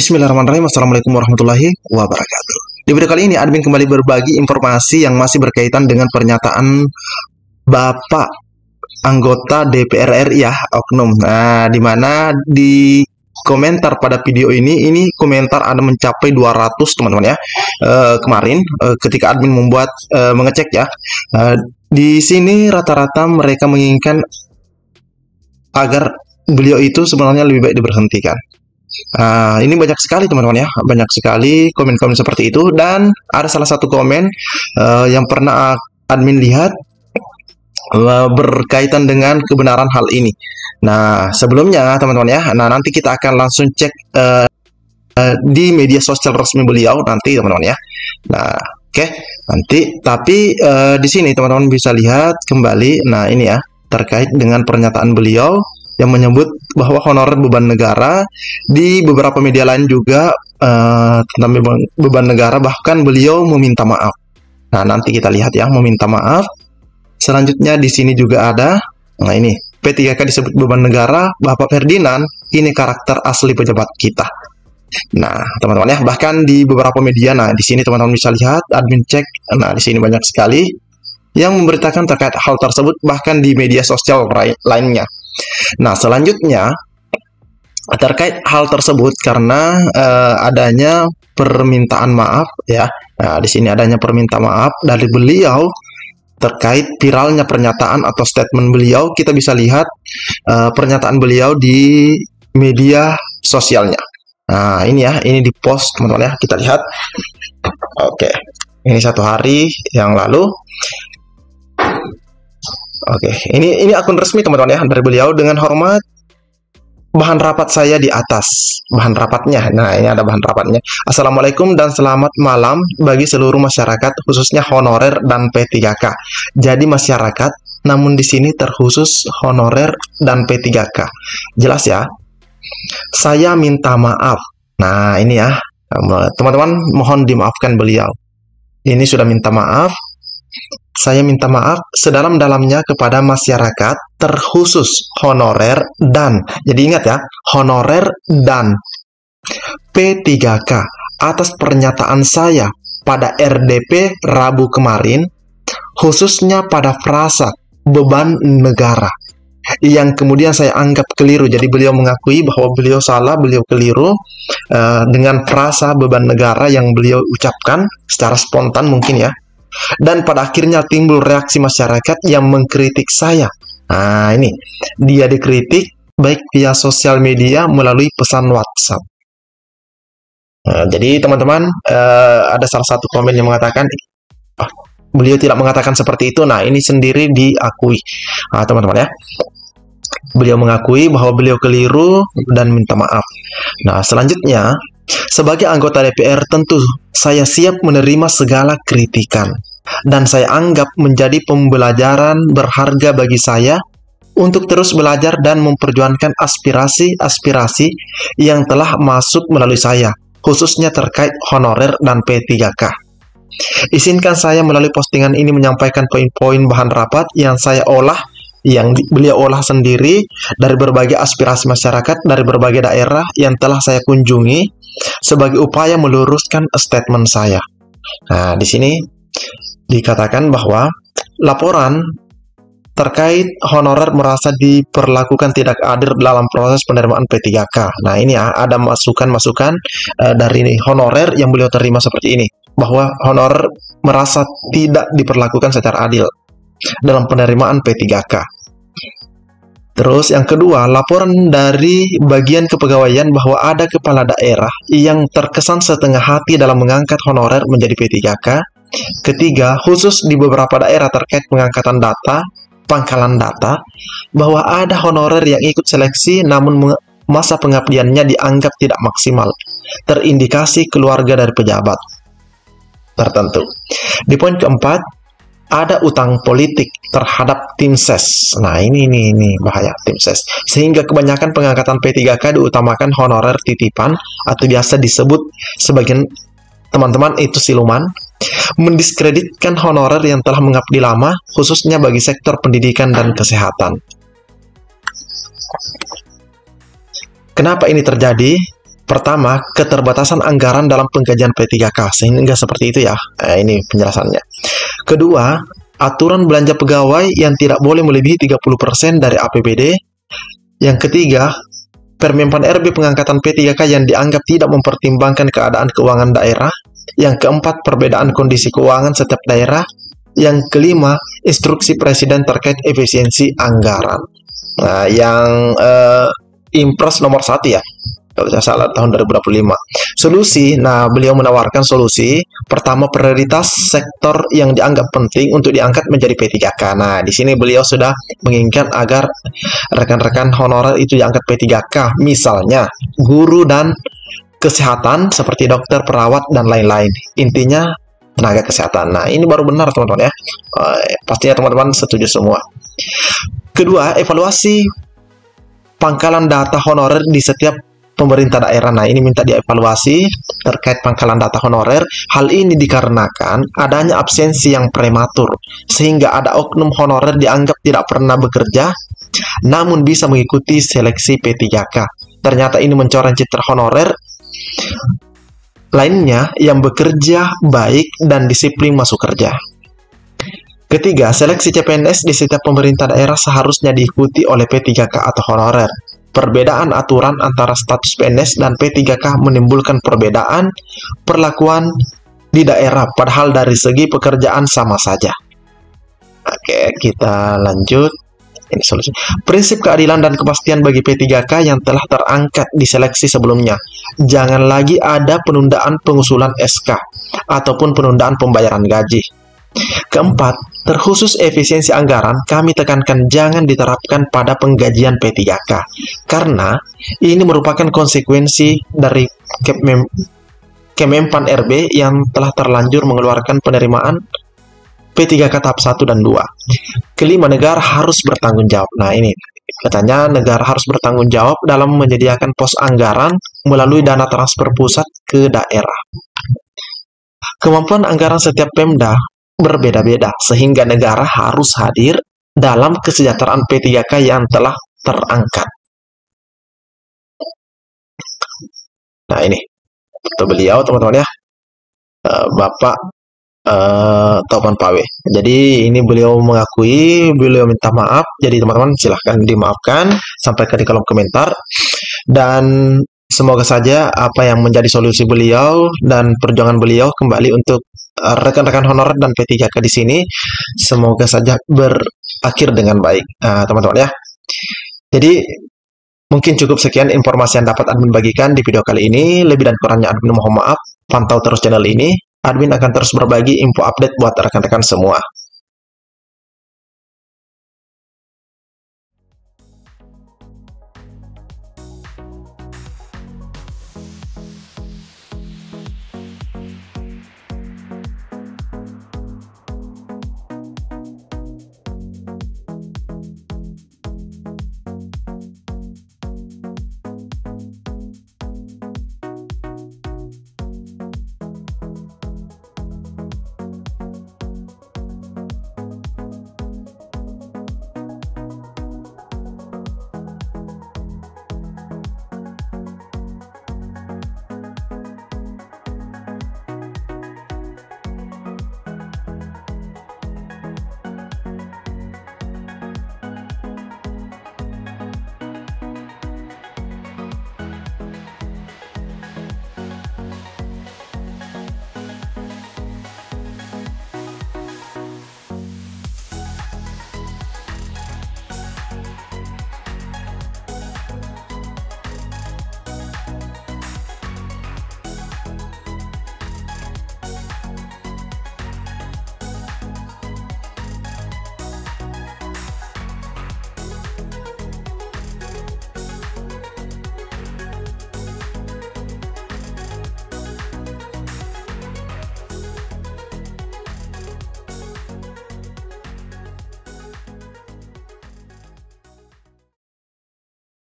Bismillahirrahmanirrahim. Assalamualaikum warahmatullahi wabarakatuh. Di video kali ini, admin kembali berbagi informasi yang masih berkaitan dengan pernyataan Bapak anggota DPR RI ya, oknum. Nah, di mana di komentar pada video ini komentar ada mencapai 200 teman-teman ya. Kemarin ketika admin membuat mengecek ya, di sini rata-rata mereka menginginkan agar beliau itu sebenarnya lebih baik diberhentikan. Ini banyak sekali teman-teman ya, banyak sekali komen-komen seperti itu, dan ada salah satu komen yang pernah admin lihat berkaitan dengan kebenaran hal ini. Nah, sebelumnya teman-teman ya, nanti kita akan langsung cek di media sosial resmi beliau nanti teman-teman ya. Nah, oke, nanti tapi di sini teman-teman bisa lihat kembali. Nah, ini ya, terkait dengan pernyataan beliau yang menyebut bahwa honorer beban negara. Di beberapa media lain juga tentang beban negara, bahkan beliau meminta maaf. Nah, nanti kita lihat ya, meminta maaf. Selanjutnya di sini juga ada, nah ini, P3K disebut beban negara, Bapak Ferdinand, ini karakter asli pejabat kita. Nah, teman-teman ya, bahkan di beberapa media, nah di sini teman-teman bisa lihat, admin cek, nah di sini banyak sekali yang memberitakan terkait hal tersebut, bahkan di media sosial lainnya. Nah, selanjutnya terkait hal tersebut karena adanya permintaan maaf ya. Nah, di sini adanya permintaan maaf dari beliau terkait viralnya pernyataan atau statement beliau. Kita bisa lihat pernyataan beliau di media sosialnya. Nah, ini ya, ini di post teman-teman ya. Kita lihat. Oke. Ini 1 hari yang lalu. Oke, ini akun resmi teman-teman ya dari beliau. Dengan hormat, bahan rapat saya di atas. Bahan rapatnya. Nah, ini ada bahan rapatnya. Assalamualaikum dan selamat malam bagi seluruh masyarakat, khususnya honorer dan P3K. Jadi masyarakat, namun di sini terkhusus honorer dan P3K. Jelas ya? Saya minta maaf. Nah, ini ya. Teman-teman, mohon dimaafkan beliau. Ini sudah minta maaf. Saya minta maaf sedalam-dalamnya kepada masyarakat, terkhusus honorer dan, jadi ingat ya, honorer dan P3K atas pernyataan saya pada RDP Rabu kemarin, khususnya pada frasa beban negara, yang kemudian saya anggap keliru. Jadi beliau mengakui bahwa beliau salah, beliau keliru dengan frasa beban negara yang beliau ucapkan secara spontan mungkin ya. Dan pada akhirnya timbul reaksi masyarakat yang mengkritik saya. Nah, ini dia dikritik baik via sosial media melalui pesan WhatsApp. Nah, jadi teman-teman, ada salah satu komen yang mengatakan beliau tidak mengatakan seperti itu. Nah, ini sendiri diakui. Nah, teman-teman ya, beliau mengakui bahwa beliau keliru dan minta maaf. Nah, selanjutnya, sebagai anggota DPR tentu saya siap menerima segala kritikan, dan saya anggap menjadi pembelajaran berharga bagi saya untuk terus belajar dan memperjuangkan aspirasi-aspirasi yang telah masuk melalui saya, khususnya terkait honorer dan P3K. Izinkan saya melalui postingan ini menyampaikan poin-poin bahan rapat yang saya olah, yang beliau olah sendiri dari berbagai aspirasi masyarakat dari berbagai daerah yang telah saya kunjungi sebagai upaya meluruskan statement saya. Nah, di sini dikatakan bahwa laporan terkait honorer merasa diperlakukan tidak adil dalam proses penerimaan P3K. Nah, ini ya, ada masukan-masukan dari honorer yang beliau terima seperti ini, bahwa honorer merasa tidak diperlakukan secara adil dalam penerimaan P3K. Terus yang kedua, laporan dari bagian kepegawaian bahwa ada kepala daerah yang terkesan setengah hati dalam mengangkat honorer menjadi P3K. Ketiga, khusus di beberapa daerah terkait pengangkatan data, pangkalan data, bahwa ada honorer yang ikut seleksi namun masa pengabdiannya dianggap tidak maksimal, terindikasi keluarga dari pejabat tertentu. Di poin keempat, ada utang politik terhadap tim ses. Nah, ini bahaya tim ses. Sehingga kebanyakan pengangkatan P3K diutamakan honorer titipan atau biasa disebut sebagian teman-teman itu siluman, mendiskreditkan honorer yang telah mengabdi lama, khususnya bagi sektor pendidikan dan kesehatan. Kenapa ini terjadi? Pertama, keterbatasan anggaran dalam penggajian P3K, sehingga seperti itu ya. Ini penjelasannya. Kedua, aturan belanja pegawai yang tidak boleh melebihi 30% dari APBD. Yang ketiga, Permenpan RB pengangkatan P3K yang dianggap tidak mempertimbangkan keadaan keuangan daerah. Yang keempat, perbedaan kondisi keuangan setiap daerah. Yang kelima, instruksi Presiden terkait efisiensi anggaran. Nah, yang Impres nomor 1 ya, kalau saya salah, tahun 2025. Solusi, nah beliau menawarkan solusi. Pertama, prioritas sektor yang dianggap penting untuk diangkat menjadi P3K. Nah, di sini beliau sudah menginginkan agar rekan-rekan honorer itu diangkat P3K. Misalnya, guru dan kesehatan seperti dokter, perawat, dan lain-lain. Intinya, tenaga kesehatan. Nah, ini baru benar teman-teman ya. Pastinya teman-teman setuju semua. Kedua, evaluasi pangkalan data honorer di setiap pemerintah daerah. Nah, ini minta dievaluasi terkait pangkalan data honorer. Hal ini dikarenakan adanya absensi yang prematur, sehingga ada oknum honorer dianggap tidak pernah bekerja, namun bisa mengikuti seleksi P3K. Ternyata ini mencoreng citra honorer lainnya yang bekerja baik dan disiplin masuk kerja. Ketiga, seleksi CPNS di setiap pemerintah daerah seharusnya diikuti oleh P3K atau honorer. Perbedaan aturan antara status PNS dan P3K menimbulkan perbedaan perlakuan di daerah, padahal dari segi pekerjaan sama saja. Oke, kita lanjut. Ini solusi. Prinsip keadilan dan kepastian bagi P3K yang telah terangkat di seleksi sebelumnya. Jangan lagi ada penundaan pengusulan SK ataupun penundaan pembayaran gaji. Keempat, terkhusus efisiensi anggaran, kami tekankan jangan diterapkan pada penggajian P3K, karena ini merupakan konsekuensi dari Kemenpan RB yang telah terlanjur mengeluarkan penerimaan P3K tahap 1 dan 2. Kelima, negara harus bertanggung jawab. Nah, ini katanya negara harus bertanggung jawab dalam menyediakan pos anggaran melalui dana transfer pusat ke daerah. Kemampuan anggaran setiap Pemda berbeda-beda, sehingga negara harus hadir dalam kesejahteraan P3K yang telah terangkat. Nah, ini foto beliau teman-teman ya, Bapak Taufan Pawe. Jadi ini beliau mengakui, beliau minta maaf. Jadi teman-teman silahkan dimaafkan, sampaikan di kolom komentar. Dan semoga saja apa yang menjadi solusi beliau dan perjuangan beliau kembali untuk rekan-rekan honorer dan P3K di sini, semoga saja berakhir dengan baik, teman-teman ya. Jadi mungkin cukup sekian informasi yang dapat admin bagikan di video kali ini. Lebih dan kurangnya admin mohon maaf. Pantau terus channel ini. Admin akan terus berbagi info update buat rekan-rekan semua.